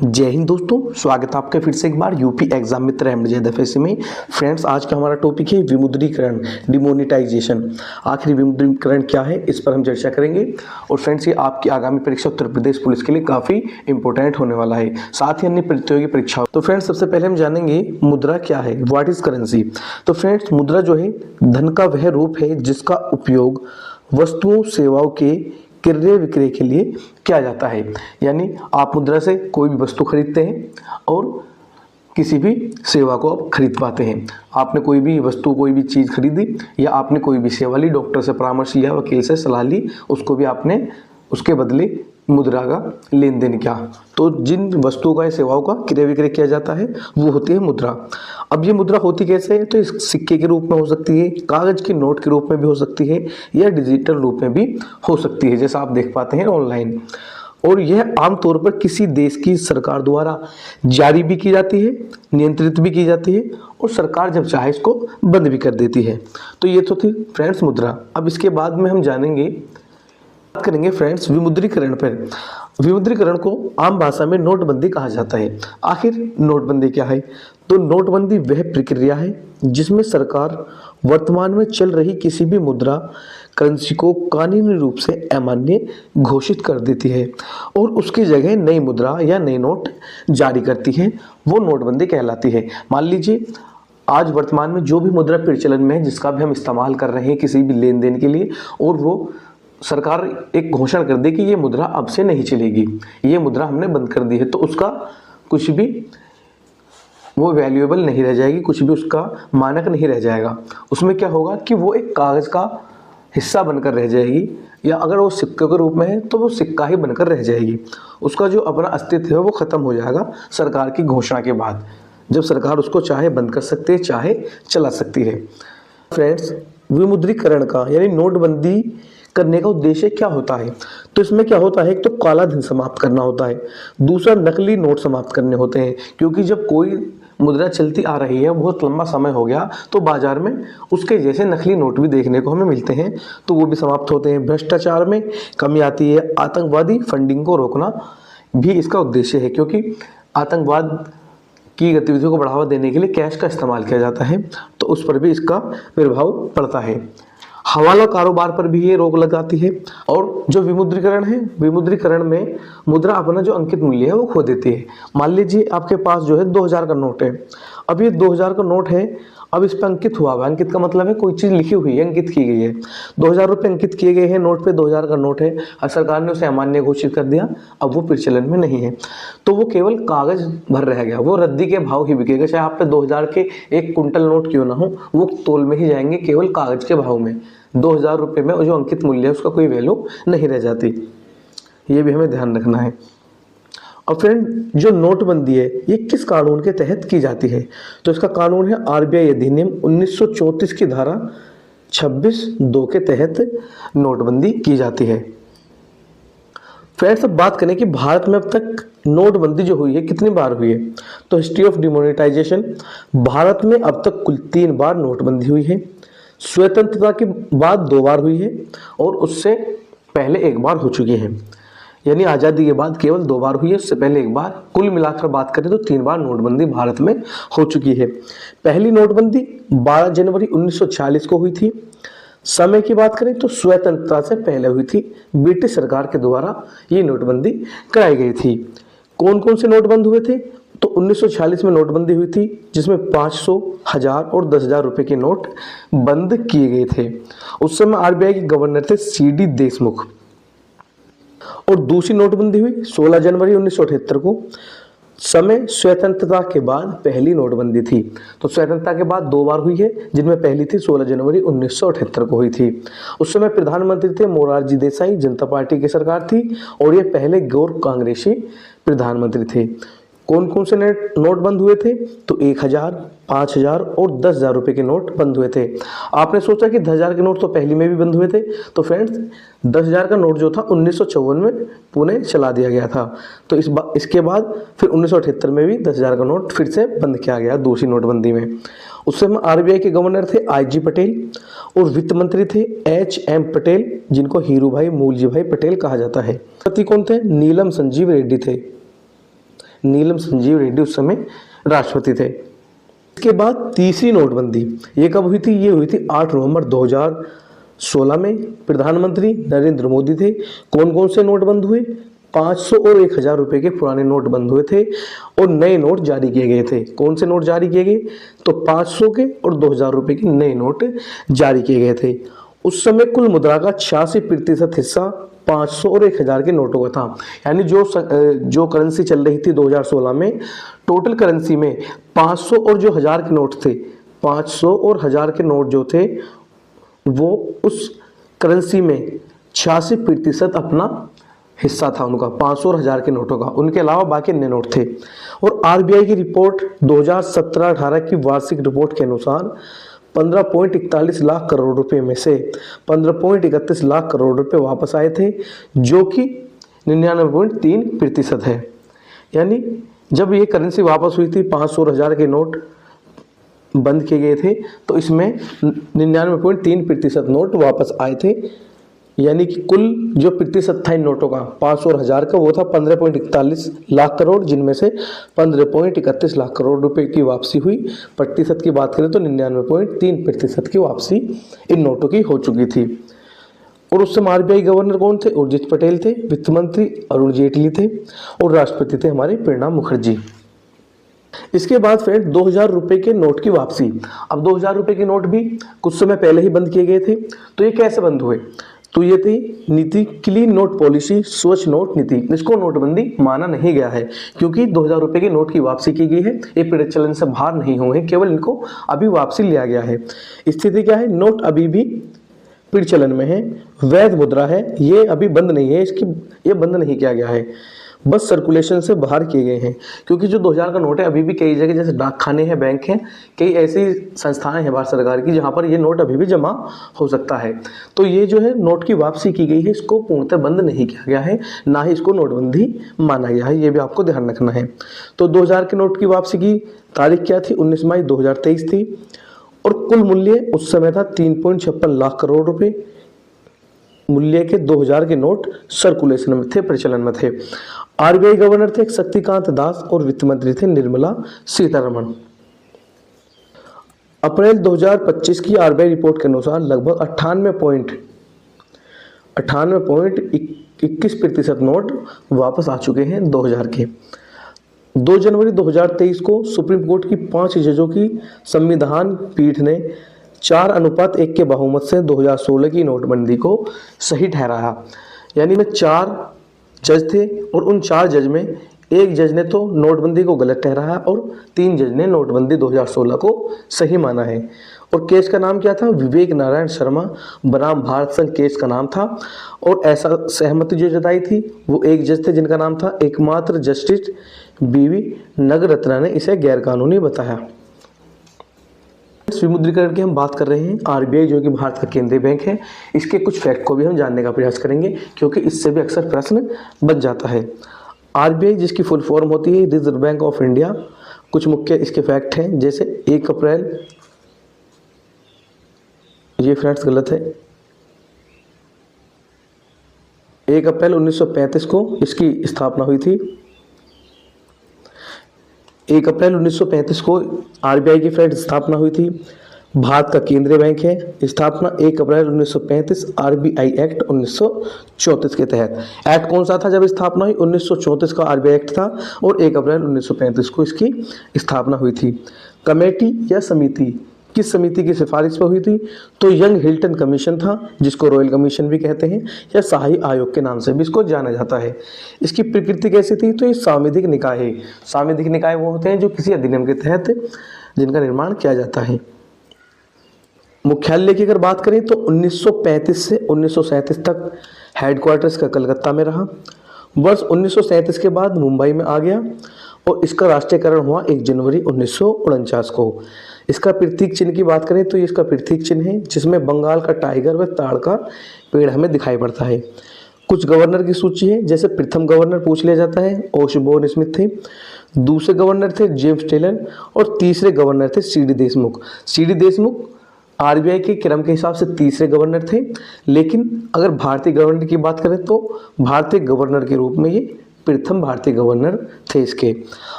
जय हिंद दोस्तों, स्वागत है आपका फिर से एक बार यूपी एग्जाम मित्र एमजेएफएससी में। फ्रेंड्स, आज का हमारा टॉपिक है विमुद्रीकरण, डिमोनेटाइजेशन। आखिर विमुद्रीकरण क्या है, इस पर हम चर्चा करेंगे। और फ्रेंड्स, ये आपकी आगामी परीक्षा उत्तर प्रदेश पुलिस के लिए काफ़ी इंपॉर्टेंट होने वाला है, साथ ही अन्य प्रतियोगी परीक्षाओं। तो फ्रेंड्स, सबसे पहले हम जानेंगे मुद्रा क्या है, व्हाट इज करेंसी। तो फ्रेंड्स, मुद्रा जो है धन का वह रूप है जिसका उपयोग वस्तुओं सेवाओं के क्रय विक्रय के लिए किया जाता है। यानी आप मुद्रा से कोई भी वस्तु खरीदते हैं और किसी भी सेवा को आप खरीद पाते हैं। आपने कोई भी वस्तु, कोई भी चीज़ खरीदी या आपने कोई भी सेवा ली, डॉक्टर से परामर्श लिया, वकील से सलाह ली, उसको भी आपने उसके बदले मुद्रा का लेन देन किया। तो जिन वस्तुओं का या सेवाओं का क्रय विक्रय किया जाता है वो होती है मुद्रा। अब ये मुद्रा होती कैसे है, तो इस सिक्के के रूप में हो सकती है, कागज के नोट के रूप में भी हो सकती है, या डिजिटल रूप में भी हो सकती है, जैसा आप देख पाते हैं ऑनलाइन। और यह आमतौर पर किसी देश की सरकार द्वारा जारी भी की जाती है, नियंत्रित भी की जाती है, और सरकार जब चाहे इसको बंद भी कर देती है। तो ये तो थी फ्रेंड्स मुद्रा। अब इसके बाद में हम बात करेंगे फ्रेंड्स विमुद्रीकरण पर। विमुद्रीकरण को आम भाषा में नोटबंदी कहा जाता है। आखिर नोटबंदी क्या है, तो नोटबंदी वह प्रक्रिया है जिसमें सरकार वर्तमान में चल रही किसी भी मुद्रा करेंसी को कानूनी रूप से अमान्य घोषित कर देती है और उसकी जगह नई मुद्रा या नए नोट जारी करती है। वो नोटबंदी कहलाती है। मान लीजिए आज वर्तमान में जो भी मुद्रा प्रचलन में है, जिसका भी हम इस्तेमाल कर रहे हैं किसी भी लेन देन के लिए, और वो सरकार एक घोषणा कर दे कि ये मुद्रा अब से नहीं चलेगी, ये मुद्रा हमने बंद कर दी है, तो उसका कुछ भी वो वैल्यूएबल नहीं रह जाएगी, कुछ भी उसका मानक नहीं रह जाएगा। उसमें क्या होगा कि वो एक कागज़ का हिस्सा बनकर रह जाएगी, या अगर वो सिक्के के रूप में है तो वो सिक्का ही बनकर रह जाएगी। उसका जो अपना अस्तित्व है वो ख़त्म हो जाएगा सरकार की घोषणा के बाद, जब सरकार उसको चाहे बंद कर सकती है, चाहे चला सकती है। फ्रेंड्स, विमुद्रीकरण का यानी नोटबंदी करने का उद्देश्य क्या होता है, तो इसमें क्या होता है, एक तो काला धन समाप्त करना होता है, दूसरा नकली नोट समाप्त करने होते हैं। क्योंकि जब कोई मुद्रा चलती आ रही है, बहुत लंबा समय हो गया, तो बाजार में उसके जैसे नकली नोट भी देखने को हमें मिलते हैं, तो वो भी समाप्त होते हैं। भ्रष्टाचार में कमी आती है। आतंकवादी फंडिंग को रोकना भी इसका उद्देश्य है, क्योंकि आतंकवाद की गतिविधियों को बढ़ावा देने के लिए कैश का इस्तेमाल किया जाता है, तो उस पर भी इसका प्रभाव पड़ता है। हवाला कारोबार पर भी ये रोक लगाती है। और जो विमुद्रीकरण है, विमुद्रीकरण में मुद्रा अपना जो अंकित मूल्य है वो खो देती है। मान लीजिए आपके पास जो है 2000 का नोट है। अब ये 2000 का नोट है, अब इस पर अंकित हुआ है। अंकित का मतलब है कोई चीज़ लिखी हुई है, अंकित की गई है। 2000 रुपये अंकित किए गए हैं नोट पे, 2000 का नोट है, और सरकार ने उसे अमान्य घोषित कर दिया। अब वो प्रचलन में नहीं है, तो वो केवल कागज भर रह गया, वो रद्दी के भाव ही बिकेगा। चाहे आप पे 2000 के 1 कुंटल नोट क्यों ना हो, वो तोल में ही जाएंगे केवल कागज के भाव में। 2000 रुपये में जो अंकित मूल्य है उसका कोई वैल्यू नहीं रह जाती। ये भी हमें ध्यान रखना है। और फ्रेंड, जो नोटबंदी है ये किस कानून के तहत की जाती है, तो इसका कानून है आरबीआई अधिनियम 1934 की धारा 26(2) के तहत नोटबंदी की जाती है। फ्रेंड्स, अब बात करें कि भारत में अब तक नोटबंदी जो हुई है कितनी बार हुई है, तो हिस्ट्री ऑफ डिमोनेटाइजेशन, भारत में अब तक कुल 3 बार नोटबंदी हुई है। स्वतंत्रता के बाद 2 बार हुई है, और उससे पहले 1 बार हो चुकी है। यानी आज़ादी के बाद केवल 2 बार हुई है, उससे पहले 1 बार। कुल मिलाकर बात करें तो 3 बार नोटबंदी भारत में हो चुकी है। पहली नोटबंदी 12 जनवरी 1946 को हुई थी। समय की बात करें तो स्वतंत्रता से पहले हुई थी, ब्रिटिश सरकार के द्वारा ये नोटबंदी कराई गई थी। कौन कौन से नोट बंद हुए थे, तो 1946 में नोटबंदी हुई थी, जिसमें 500, 1000 और 10,000 रुपए के नोट बंद किए गए थे। उस समय आरबीआई के गवर्नर थे सीडी देशमुख। और दूसरी नोटबंदी हुई 16 जनवरी 1978 को। समय स्वतंत्रता के बाद पहली नोटबंदी थी। तो स्वतंत्रता के बाद 2 बार हुई है, जिनमें पहली थी 16 जनवरी 1978 को हुई थी। उस समय प्रधानमंत्री थे मोरारजी देसाई, जनता पार्टी की सरकार थी, और ये पहले गैर कांग्रेसी प्रधानमंत्री थे। कौन कौन से नोट बंद हुए थे, तो 1000, 5000 और 10,000 रुपए के नोट बंद हुए थे। आपने सोचा कि 10,000 के नोट तो पहले में भी बंद हुए थे, तो फ्रेंड्स 10,000 का नोट जो था 1954 में पुणे चला दिया गया था। तो इसके बाद फिर 1978 में भी 10,000 का नोट फिर से बंद किया गया दूसरी नोटबंदी में। उस समय आरबीआई के गवर्नर थे IG पटेल, और वित्त मंत्री थे HM पटेल, जिनको हीरू भाई मूलजी भाई पटेल कहा जाता है। पति कौन थे, नीलम संजीव रेड्डी थे। नीलम संजीव रेड्डी उस समय राष्ट्रपति थे। इसके बाद तीसरी नोटबंदी, ये कब हुई थी? ये हुई थी 8 नवंबर 2016 में। प्रधानमंत्री नरेंद्र मोदी थे। कौन कौन से नोट बंद हुए? 500 और 1000 रुपए के पुराने नोट बंद हुए थे और नए नोट जारी किए गए थे। कौन से नोट जारी किए गए? तो 500 के और 2000 रुपए के नए नोट जारी किए गए थे। उस समय कुल मुद्रा का 86% हिस्सा 500 और 1000 के नोटों का था। यानी जो करेंसी चल रही थी 2016 में, टोटल करेंसी में 500 और जो 1000 के नोट थे, 500 और 1000 के नोट जो थे वो उस करेंसी में 86% अपना हिस्सा था उनका, 500 और 1000 के नोटों का। उनके अलावा बाकी अन्य नोट थे। और आरबीआई की रिपोर्ट 2017-18 की वार्षिक रिपोर्ट के अनुसार 15.41 लाख करोड़ रुपए में से 15.31 लाख करोड़ रुपए वापस आए थे, जो कि 99.3% है। यानी जब ये करेंसी वापस हुई थी, 500 और 1000 के नोट बंद किए गए थे, तो इसमें 99.3% नोट वापस आए थे। यानी कि कुल जो प्रतिशत था इन नोटों का 500 और 1000 का, वो था 15.41 लाख करोड़, जिनमें से 15.31 लाख करोड़ रुपए की वापसी हुई। प्रतिशत की बात करें तो 99.3% की वापसी इन नोटों की हो चुकी थी। और उस समय आरबीआई गवर्नर कौन थे? उर्जित पटेल थे। वित्त मंत्री अरुण जेटली थे और राष्ट्रपति थे हमारे प्रणब मुखर्जी। इसके बाद फ्रेंड 2000 रुपए के नोट की वापसी। अब 2000 रुपए के नोट भी कुछ समय पहले ही बंद किए गए थे। तो ये कैसे बंद हुए? तो ये थी नीति क्लीन नोट पॉलिसी, स्वच्छ नोट नीति। इसको नोटबंदी माना नहीं गया है क्योंकि 2000 रुपए के नोट की वापसी की गई है। ये प्रचलन से बाहर नहीं हुए हैं, केवल इनको अभी वापसी लिया गया है। स्थिति क्या है? नोट अभी भी प्रचलन में है, वैध मुद्रा है, ये अभी बंद नहीं है, ये बंद नहीं किया गया है, बस सर्कुलेशन से बाहर किए गए हैं। क्योंकि जो 2000 का नोट है अभी भी कई जगह, जैसे डाकखाने हैं, बैंक हैं, कई ऐसी संस्थाएं हैं भारत सरकार की जहां पर ये नोट अभी भी जमा हो सकता है। तो ये जो है नोट की वापसी की गई है, इसको पूर्णतः बंद नहीं किया गया है, ना ही इसको नोटबंदी माना गया है, ये भी आपको ध्यान रखना है। तो 2000 के नोट की वापसी की तारीख क्या थी? 19 मई 2023 थी। और कुल मूल्य उस समय था 3.56 लाख करोड़ रुपए मूल्य के 2000 के नोट सर्कुलेशन में थे, प्रचलन में थे। आरबीआई गवर्नर थे शक्तिकांत दास और वित्त मंत्री थे निर्मला सीतारमण। अप्रैल 2025 की आरबीआई रिपोर्ट के अनुसार लगभग 98.21% नोट वापस आ चुके हैं 2000 के। 2 जनवरी 2023 को सुप्रीम कोर्ट की 5 जजों की संविधान पीठ ने 4:1 के बहुमत से 2016 की नोटबंदी को सही ठहराया। यानी में 4 जज थे और उन 4 जज में एक जज ने तो नोटबंदी को गलत ठहराया और 3 जज ने नोटबंदी 2016 को सही माना है। और केस का नाम क्या था? विवेक नारायण शर्मा बनाम भारत संघ केस का नाम था। और ऐसा सहमति जो जताई थी वो एक जज थे जिनका नाम था एकमात्र जस्टिस बीवी नगरत्ना ने इसे गैरकानूनी बताया। विमुद्रीकरण की हम बात कर रहे हैं। आरबीआई जो कि भारत का केंद्रीय बैंक है, इसके कुछ फैक्ट को भी हम जानने का प्रयास करेंगे क्योंकि इससे भी अक्सर प्रश्न बच जाता है। आरबीआई जिसकी फुल फॉर्म होती है रिजर्व बैंक ऑफ इंडिया, कुछ मुख्य इसके फैक्ट हैं जैसे 1 अप्रैल, ये फ्रेंड्स गलत है, 1 अप्रैल 1935 को इसकी स्थापना हुई थी। 1 अप्रैल 1935 को आरबीआई की फ्रेंड स्थापना हुई थी। भारत का केंद्रीय बैंक है। स्थापना 1 अप्रैल 1935 आरबीआई एक्ट 1934 के तहत। एक्ट कौन सा था जब स्थापना हुई? 1934 का आरबीआई एक्ट था और 1 अप्रैल 1935 को इसकी स्थापना हुई थी। कमेटी या समिति, किस समिति की सिफारिश पर हुई थी? तो यंग हिल्टन कमीशन था, जिसको रॉयल कमीशन भी कहते हैं या शाही आयोग के नाम से भी इसको जाना जाता है। इसकी प्रकृति कैसी थी? तो ये सांविधिक निकाय है। सांविधिक निकाय वो होते हैं जो किसी अधिनियम के तहत जिनका निर्माण किया जाता है। मुख्यालय की अगर बात करें तो 1935 से 1937 तक हेडक्वार्टर्स का कलकत्ता में रहा। वर्ष 1937 के बाद मुंबई में आ गया और इसका राष्ट्रीयकरण हुआ 1 जनवरी 1949 को। इसका प्रतीक चिन्ह की बात करें तो ये इसका प्रतीक चिन्ह है जिसमें बंगाल का टाइगर व ताड़ का पेड़ हमें दिखाई पड़ता है। कुछ गवर्नर की सूची है, जैसे प्रथम गवर्नर पूछ लिया जाता है ओशबोर्न स्मिथ थे, दूसरे गवर्नर थे जेम्स टेलन और तीसरे गवर्नर थे CD Deshmukh. CD Deshmukh RBI के क्रम के हिसाब से तीसरे गवर्नर थे, लेकिन अगर भारतीय गवर्नर की बात करें तो भारतीय गवर्नर के रूप में ये प्रथम भारतीय गवर्नर थे इसके।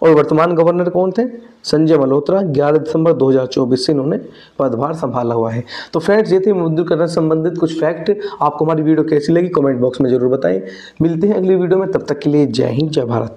और वर्तमान गवर्नर कौन थे? संजय मल्होत्रा। 11 दिसंबर 2024 से इन्होंने पदभार संभाला हुआ है। तो फ्रेंड्स, ये थे विमुद्रीकरण से संबंधित कुछ फैक्ट। आपको हमारी वीडियो कैसी लगी कमेंट बॉक्स में जरूर बताएं। मिलते हैं अगली वीडियो में, तब तक के लिए जय हिंद, जय भारत।